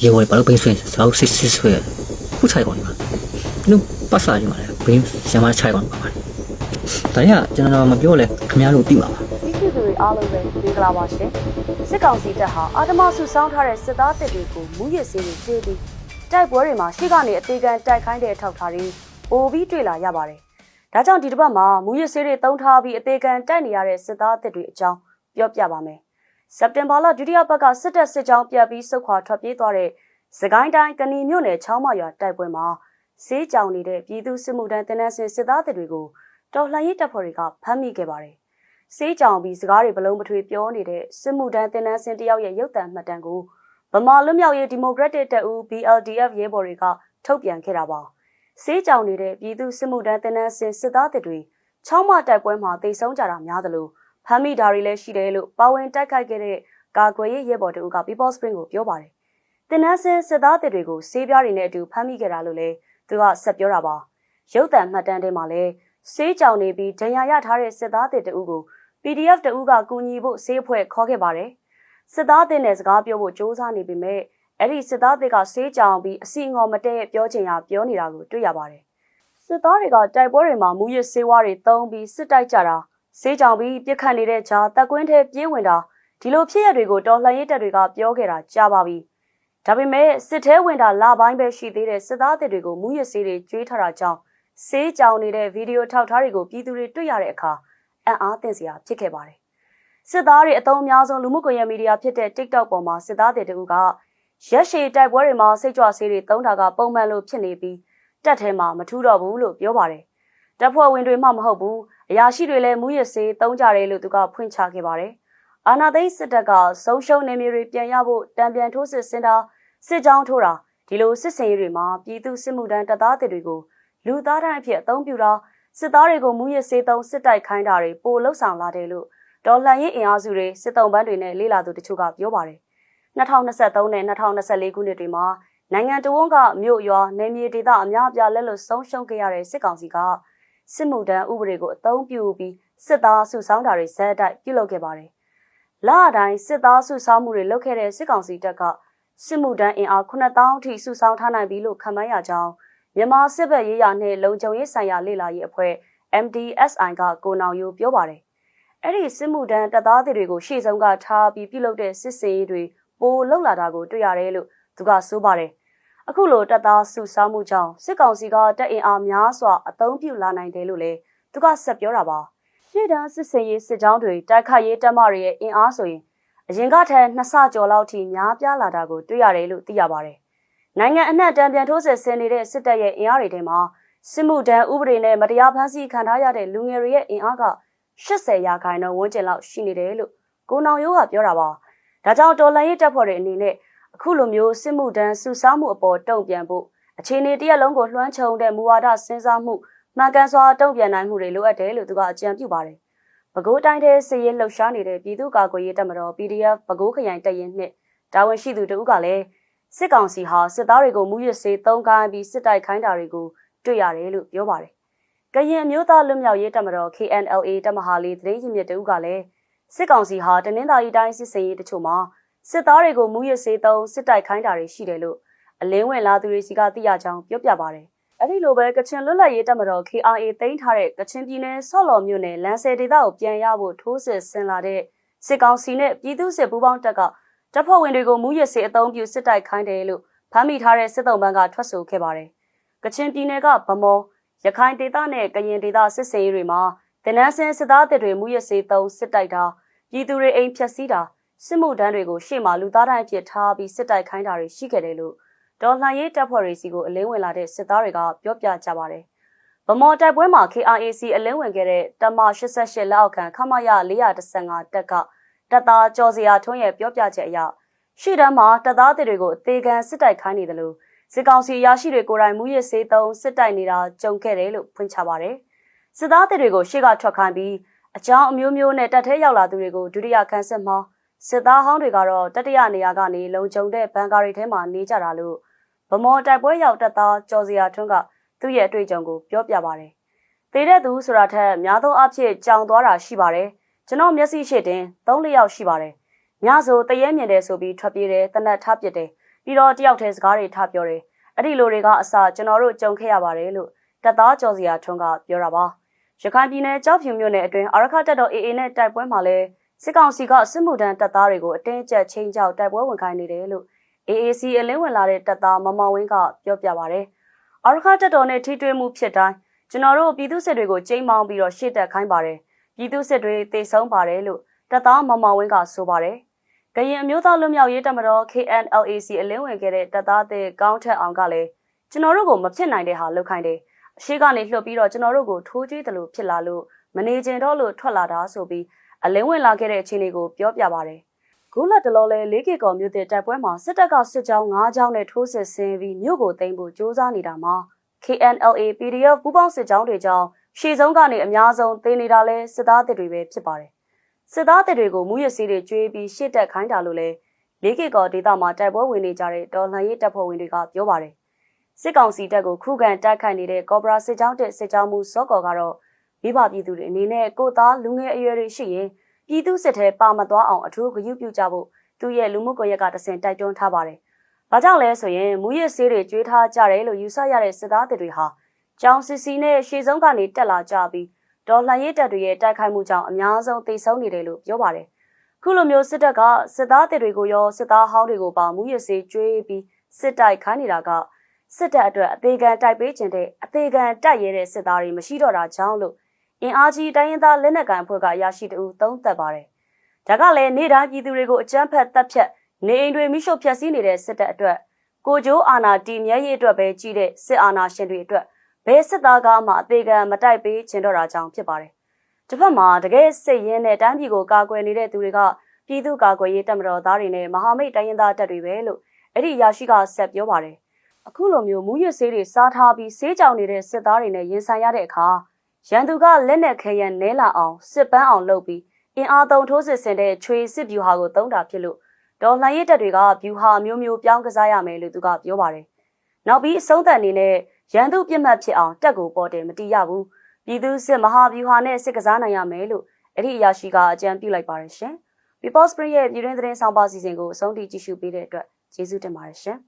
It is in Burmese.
ရေဝယ်ဘာလို့ဘင်းဆွင်းဆောက်စစ်ဆွဲခုချိုက်ကောင်းမှာနုပတ်စာကြီးမှာလေဘင်းရမချိုက်ကောင်းပါဒါရကျွန်တော်မပြောလဲခင်ဗျားတို့သိမှာပါဒီစုသူတွေအားလုံးပဲဒီကလာပါရှင်စစ်ကောင်စီတပ်ဟာအာတမစုဆောင်းထားတဲ့စစ်သားတပ်တွေကိုမူရစ်စေးတွေကျေးပြီးတိုက်ပွဲတွေမှာရှေ့ကနေအသေးခံတိုက်ခိုင်းတဲ့အထောက်ထားတွေပိုပြီးတွေ့လာရပါတယ်ဒါကြောင့်ဒီတစ်ပတ်မှာမူရစ်စေးတွေတုံးထားပြီးအသေးခံတိုက်နေရတဲ့စစ်သားတပ်တွေအကြောင်းပြောပြပါမယ်စက်တင်ဘာလဒုတိယပတ်ကစစ်တပ်စစ်ကြောင်းပြတ်ပြီးစုခွာထွက်ပြေးသွားတဲ့စကိုင်းတိုင်းကဏီမြို့နယ်ချောင်းမရွာတိုက်ပွဲမှာစေးကြောင်နေတဲ့ပြည်သူစစ်မှုထမ်းတင်နန်းစစ်သားတပ်တွေကိုတော်လှန်ရေးတပ်ဖွဲ့တွေကဖမ်းမိခဲ့ပါတယ်။စေးကြောင်ပြီးစကားတွေဘလုံးမထွေပြောနေတဲ့စစ်မှုထမ်းတင်နန်းတယောက်ရဲ့ရုပ်သံမှတ်တမ်းကိုဗမာလွတ်မြောက်ရေးဒီမိုကရက်တစ်တပ်ဦး BLDF ရဲဘော်တွေကထုတ်ပြန်ခဲ့တာပါ။စေးကြောင်နေတဲ့ပြည်သူစစ်မှုထမ်းတင်နန်းစစ်သားတပ်တွေချောင်းမတိုက်ပွဲမှာတိတ်ဆုံးကြတာများသလိုဖမ်းမိတာတွေလည်းရှိတယ်လို့ပါဝင်တိုက်ခိုက်ခဲ့တဲ့ကာကွယ်ရေးရဲဘော်တို့က People Spring ကိုပြောပါတယ်။တင်နန်းစစ်သားတပ်တွေကိုစေးပြားတွေနဲ့အတူဖမ်းမိခဲ့တာလို့လည်းသူကဆက်ပြောတာပါ။ရုပ်သံမှတ်တမ်းထဲမှာလည်းစေးကြောင်နေပြီးဒဏ်ရာရထားတဲ့စစ်သားတပ်တအုပ်ကို PDF တအုပ်ကကူညီဖို့စေးအဖွဲ့ခေါ်ခဲ့ပါတယ်။စစ်သားတပ်နဲ့စကားပြောဖို့စ조사နေပေမဲ့အဲ့ဒီစစ်သားတပ်ကစေးကြောင်ပြီးအစီအငေါ်မတည့်ပြောချင်ရပြောနေတာကိုတွေ့ရပါတယ်။စစ်သားတွေကတိုက်ပွဲတွေမှာမူရစ်စေးဝါးတွေတုံးပြီးစစ်တိုက်ကြတာစေးကြောင်ပြီးပြစ်ခတ်နေတဲ့ဂျာတပ်ကွင်းထဲပြေးဝင်တာဒီလိုဖြစ်ရတွေကိုတော်လှန်ရေးတပ်တွေကပြောခဲ့တာကြားပါပြီ။ဒါပေမဲ့စစ်ထဲဝင်တာလပိုင်းပဲရှိသေးတဲ့စစ်သားတပ်တွေကိုမူရစ်စေးတွေကျွေးထားတာကြောင့်စေးကြောင်နေတဲ့ဗီဒီယိုထောက်ထားတွေကိုပြည်သူတွေတွေ့ရတဲ့အခါအံ့အားသင့်စရာဖြစ်ခဲ့ပါတယ်။စစ်သားတွေအသုံးအများဆုံးလူမှုကွန်ရက်မီဒီယာဖြစ်တဲ့ TikTok ပေါ်မှာစစ်သားတွေတူကရက်ရှည်တိုက်ပွဲတွေမှာစိတ်ကြွဆေးတွေသုံးတာကပုံမှန်လိုဖြစ်နေပြီးတက်ထဲမှာမထူးတော့ဘူးလို့ပြောပါတယ်။တပ်ဖွဲ့ဝင်တွေမှမဟုတ်ဘူးအရာရှိတွေလည်းမူရစ်ဆေးသုံးကြတယ်လို့သူကဖွင့်ချခဲ့ပါတယ်။အာနာသိန်းစစ်တပ်ကဆုံးရှုံးနေမျိုးတွေပြန်ရဖို့တံပြန်ထိုးစစ်ဆင်တာစစ်ကြောင်းထိုးတာဒီလိုစစ်စင်ရေးတွေမှာပြည်သူစစ်မှုထမ်းတပ်သားတွေကိုလူသားတိုင်းအဖြစ်အသုံးပြုတာစစ်သားတွေကိုမူရစ်စေးသုံးစစ်တိုက်ခိုင်းတာတွေပိုလှုပ်ဆောင်လာတယ်လို့တော်လှန်ရေးအင်အားစုတွေစစ်တုံးပန်းတွေနဲ့လေးလာသူတချို့ကပြောပါတယ်။2023နဲ့2024ခုနှစ်တွေမှာနိုင်ငံတော်ဝန်ကမြို့ရွာနယ်မြေဒေသအများအပြားလက်လွတ်ဆုံးရှုံးခဲ့ရတဲ့စစ်ကောင်စီကစစ်မှုထမ်းဥပဒေကိုအသုံးပြုပြီးစစ်သားစုဆောင်းတာတွေဇက်တိုက်ပြုလုပ်ခဲ့ပါတယ်။လအတိုင်းစစ်သားစုဆောင်းမှုတွေလုပ်ခဲ့တဲ့စစ်ကောင်စီတပ်ကစစ်မှုထမ်းအင်အား9000အထိစုဆောင်းထားနိုင်ပြီလို့ခန့်မှန်းရကြောင်းမြန်မာစစ်ဘက်ရေးရာနှင့်လုံခြုံရေးဆိုင်ရာလေ့လာရေးအဖွဲ့ MDSI ကကိုနောင်ယိုပြောပါတယ်။အဲ့ဒီစစ်မှုထမ်းတပ်သားတွေကိုရှေ့ဆုံးကထားပြီးပြုလုပ်တဲ့စစ်စေးတွေပိုလှုပ်လာတာကိုတွေ့ရတယ်လို့သူကဆိုပါတယ်။အခုလိုတပ်သားစုဆောင်းမှုကြောင့်စစ်ကောင်စီကတပ်အင်အားများစွာအသုံးပြုလာနိုင်တယ်လို့လည်းသူကဆက်ပြောတာပါ။ရှေ့တန်းစစ်စေးရေးစစ်ကြောင်းတွေတိုက်ခိုက်ရေးတပ်မတွေရဲ့အင်အားဆိုရင်အရင်ကထက်2ဆကျော်လောက်ထိများပြားလာတာကိုတွေ့ရတယ်လို့သိရပါတယ်။နိုင်ငံအနှံ့တန်ပြန်ထိုးစစ်ဆင်နေတဲ့စစ်တပ်ရဲ့အင်အားတွေထဲမှာစစ်မှုထမ်းဥပဒေနဲ့မတရားဖမ်းဆီးခံထားရတဲ့လူငယ်တွေရဲ့အင်အားက80%ဝန်းကျင်လောက်ရှိနေတယ်လို့ကိုနောင်ရိုးကပြောတာပါ။ဒါကြောင့်တော်လှန်ရေးတပ်ဖွဲ့တွေအနေနဲ့အခုလိုမျိုးစစ်မှုထမ်းစုဆောင်းမှုအပေါ်တုံ့ပြန်ဖို့အခြေအနေတရက်လုံးကိုလွှမ်းခြုံတဲ့မူဝါဒစဉ်းစားမှုမှန်ကန်စွာတုံ့ပြန်နိုင်မှုတွေလိုအပ်တယ်လို့သူကအကြံပြုပါတယ်။ပဲခူးတိုင်းထဲစစ်ရေးလှုပ်ရှားနေတဲ့ပြည်သူ့ကာကွယ်ရေးတပ်မတော် PDF ပဲခူးခရိုင်တပ်ရင်းနှင့်တာဝန်ရှိသူတို့ကလည်းစစ်ကောင်စီဟာစစ်သားတွေကိုမူရစ်စေးသုံးခိုင်းပြီးစစ်တိုက်ခိုင်းတာတွေကိုတွေ့ရတယ်လို့ပြောပါတယ်။ကရင်မျိုးသားလွတ်မြောက်ရေးတပ်မတော် KNLA တပ်မဟာလေးသတင်းရင်းမြစ်တို့ကလည်းစစ်ကောင်စီဟာတနင်္သာရီတိုင်းစစ်စင်ရေးတချို့မှာစစ်သားတွေကိုမူရစ်စေးသုံးစစ်တိုက်ခိုင်းတာတွေရှိတယ်လို့အလင်းဝင်လာသူတွေစီကသိရကြောင်းပြောပြပါတယ်။အဲဒီလိုပဲကချင်လွတ်လပ်ရေးတပ်မတော် KRA သိမ်းထားတဲ့ကချင်ပြည်နယ်ဆော့လော်မြို့နယ်လမ်းဆယ်ဒေသကိုပြန်ရဖို့ထိုးစစ်ဆင်လာတဲ့စစ်ကောင်စီနဲ့ပြည်သူ့စစ်ပူးပေါင်းတပ်ကတပ်ဖွဲ့ဝင်တွေကိုမူရစ်စေးအုံပြုစစ်တိုက်ခိုင်းတယ်လို့ဖမ်းမိထားတဲ့စစ်တုံးပန်းကထွက်ဆိုခဲ့ပါတယ်။ကချင်ပြည်နယ်ကဗမော်ရခိုင်ဒေသနဲ့ကရင်ဒေသစစ်စင်ရေးတွေမှာတင်နန်းစင်စစ်သားတပ်တွေမူရစ်စေးသုံးစစ်တိုက်တာပြည်သူတွေအိမ်ဖျက်ဆီးတာစစ်မှုထမ်းတွေကိုရှေ့မှာလူသားတိုင်းအဖြစ်ထားပြီးစစ်တိုက်ခိုင်းတာတွေရှိခဲ့တယ်လို့တော်လှန်ရေးတပ်ဖွဲ့တွေစီကိုအလင်းဝင်လာတဲ့စစ်သားတွေကပြောပြကြပါတယ်။ဗမော်တိုက်ပွဲမှာ KRAC အလင်းဝင်ခဲ့တဲ့တမ88လက်အောက်ခံခမရ415တပ်ကတပ်သားကျော်စရာထွန်းရဲ့ပြောပြချက်အရရှေ့တန်းမှာတပ်သားတွေကိုအသေးခံစစ်တိုက်ခိုင်းနေတယ်လို့စစ်ကောင်စီရရှိတွေကိုယ်တိုင်မူရစ်စေးသုံးစစ်တိုက်နေတာကြုံခဲ့တယ်လို့ဖွင့်ချပါတယ်။စစ်သားတွေကိုရှေ့ကထွက်ခိုင်းပြီးအကြောင်းအမျိုးမျိုးနဲ့တပ်ထဲရောက်လာသူတွေကိုဒုတိယခန်းစစ်မှာစစ်သားဟောင်းတွေကတော့တတိယနေရာကနေလုံခြုံတဲ့ဘန်ကာရီထဲမှာနေကြတာလို့ဗမော်တိုက်ပွဲရောက်တပ်သားကျော်စရာထွန်းကသူ့ရဲ့အတွေ့အကြုံကိုပြောပြပါတယ်။သေတဲ့သူဆိုတာထက်များသောအားဖြင့်ကြောင်သွားတာရှိပါတယ်။ကျွန်တော်မျက်စိရှိတင်3-4ယောက်ရှိပါတယ်။ညဆိုတရဲမြင်တယ်ဆိုပြီးထွက်ပြေးတယ်တနက်ထားပစ်တယ် ပြီးတော့တယောက်တည်းစကားတွေထားပြောတယ်အဲ့ဒီလိုတွေကအစကျွန်တော်တို့ကြုံခဲ့ရပါတယ်လို့တပ်သားကျော်စရာထွန်းကပြောတာပါရခိုင်ပြည်နယ်ကြောက်ဖြူမြို့နယ်အတွင်းအာရခတပ်တော် AA နဲ့တိုက်ပွဲမှာလဲစစ်ကောင်စီကစစ်မှုထမ်းတပ်သားတွေကိုအတင်းကျပ်ချင်းချောက်တိုက်ပွဲဝင်ခိုင်းနေတယ်လို့ AAC အလင်းဝင်လာတဲ့တပ်သားမောင်မောင်ဝင်းကပြောပြပါတယ်အာရခတပ်တော်နဲ့ထိတွေ့မှုဖြစ်တိုင်းကျွန်တော်တို့ပြည်သူစစ်တွေကိုချိန်မောင်းပြီးတော့ရှေ့တက်ခိုင်းပါတယ်ပြည်သူစစ်တွေတေဆုံးပါတယ်လို့တပ်သားမောင်မောင်ဝင်းကဆိုပါတယ်ကရင်အမျိုးသားလွတ်မြောက်ရေးတပ်မတော် KNLAC အလင်းဝင်ခဲ့တဲ့တပ်သားတွေကောင်းထက်အောင်ကလည်းကျွန်တော်တို့ကိုမဖြစ်နိုင်တဲ့ဟာလုပ်ခိုင်းတယ်အရှိကနေလှုပ်ပြီးတော့ကျွန်တော်တို့ကိုထိုးကျွေးတယ်လို့ဖြစ်လာလို့မနေကျင်တော့လို့ထွက်လာတာဆိုပြီးအလင်းဝင်လာခဲ့တဲ့အခြေအနေကိုပြောပြပါတယ်ခုလက်တလောလဲ၄ကီကော်မြို့တဲ့တိုက်ပွဲမှာစစ်တပ်ကစစ်ကြောင်း၅ကြောင်းနဲ့ထိုးစစ်ဆင်ပြီးမြို့ကိုသိမ်းဖို့ကြိုးစားနေတာမှာ KNLA PDF ပူးပေါင်းစစ်ကြောင်းတွေကြောင့်ရှေ့ဆုံးကနေအများဆုံးသိမ်းနေတာလဲစစ်သားတွေပဲဖြစ်ပါတယ်စစ်သားတွေကိုမူရစီတွေကျွေးပြီးရှစ်တက်ခိုင်းတာလို့လဲ၄ကီကော်ဒေသမှာတိုက်ပွဲဝင်နေကြတဲ့တော်လှန်ရေးတပ်ဖွဲ့ဝင်တွေကပြောပါတယ်စစ်ကောင်စီတပ်ကိုခုခံတိုက်ခိုက်နေတဲ့ကော်ဘရာစစ်ကြောင်းတဲ့စစ်ကြောင်းမှုစောကော်ကတော့မိဘပြည်သူတွေအနေနဲ့ကိုသားလူငယ်အရွယ်တွေရှိရင်ပြည်သူစစ်ထဲပါမသွားအောင်အထူးဂရုပြုကြဖို့သူရဲ့လူမှုကွန်ရက်ကတဆင့်တိုက်တွန်းထားပါတယ်။ဘာကြောင့်လဲဆိုရင်မူရစေးတွေကျွေးထားကြတယ်လို့ယူဆရတဲ့စစ်သားတွေဟာကြောင်စစ်စီနဲ့ရှေ့ဆုံးကနေတက်လာကြပြီးဒေါ်လှန်ရေးတပ်တွေရဲ့တိုက်ခိုက်မှုကြောင့်အများဆုံးသေဆုံးနေတယ်လို့ပြောပါတယ်။ခုလိုမျိုးစစ်တပ်ကစစ်သားတွေကိုရောစစ်သားဟောင်းတွေကိုပါမူရစေးကျွေးပြီးစစ်တိုက်ခိုင်းနေတာကစစ်တပ်အတွက်အသေးခံတိုက်ပေးခြင်းတဲ့အသေးခံတိုက်ရတဲ့စစ်သားတွေမရှိတော့တာကြောင့်လို့အင်အားကြီးတိုင်းရင်းသားလက်နက်ကိုင်အဖွဲ့ကရရှိတူသုံးသပ်ပါတယ်။ဒါကလည်းနေ့တိုင်းပြည်သူတွေကိုအကြမ်းဖက်တပ်ဖြတ်နေအိမ်တွေမိရှုဖျက်ဆီးနေတဲ့စစ်တပ်အတွက်ကိုကျိုးအာဏာတည်မြဲရေးအတွက်ပဲကြီးတဲ့စစ်အာဏာရှင်တွေအတွက်ဘယ်စစ်သားကမှအသေးခံမတိုက်ပေးခြင်းတော့တာကြောင့်ဖြစ်ပါတယ်။တစ်ဖက်မှာတကယ်စစ်ရင်းနဲ့တိုင်းပြည်ကိုကာကွယ်နေတဲ့သူတွေကပြည်သူ့ကာကွယ်ရေးတပ်မတော်သားတွေနဲ့မဟာမိတ်တိုင်းရင်းသားတပ်တွေပဲလို့အဲ့ဒီရရှိကဆက်ပြောပါတယ်။အခုလိုမျိုးမူရဆေးတွေစားထားပြီးဆေးကြောင်နေတဲ့စစ်သားတွေနဲ့ရင်ဆိုင်ရတဲ့အခါရန်သူကလက်နက်ခဲယံနဲလာအောင်စစ်ပန်းအောင်လုပ်ပြီးအင်အားသုံးထိုးစစ်ဆင်တဲ့ချွေစစ်ဗျူဟာကိုသုံးတာဖြစ်လို့ဒေါ်လှန်ရေးတပ်တွေကဗျူဟာမျိုးမျိုးပြောင်းကစားရမယ်လို့သူကပြောပါတယ်။နောက်ပြီးအဆုံးသတ်အနေနဲ့ရန်သူပြစ်မှတ်ဖြစ်အောင်တက်ကိုပေါ်တယ်မတီးရဘူး။ပြည်သူစစ်မဟာဗျူဟာနဲ့စစ်ကစားနိုင်ရမယ်လို့အဲ့ဒီအရာရှိကအကြံပြုလိုက်ပါတယ်ရှင်။ People Spring ရဲ့ပြည်တွင်းသတင်းဆောင်ပါစီစဉ်ကိုအဆုံးထိကြည့်ရှုပေးတဲ့အတွက်ကျေးဇူးတင်ပါတယ်ရှင်။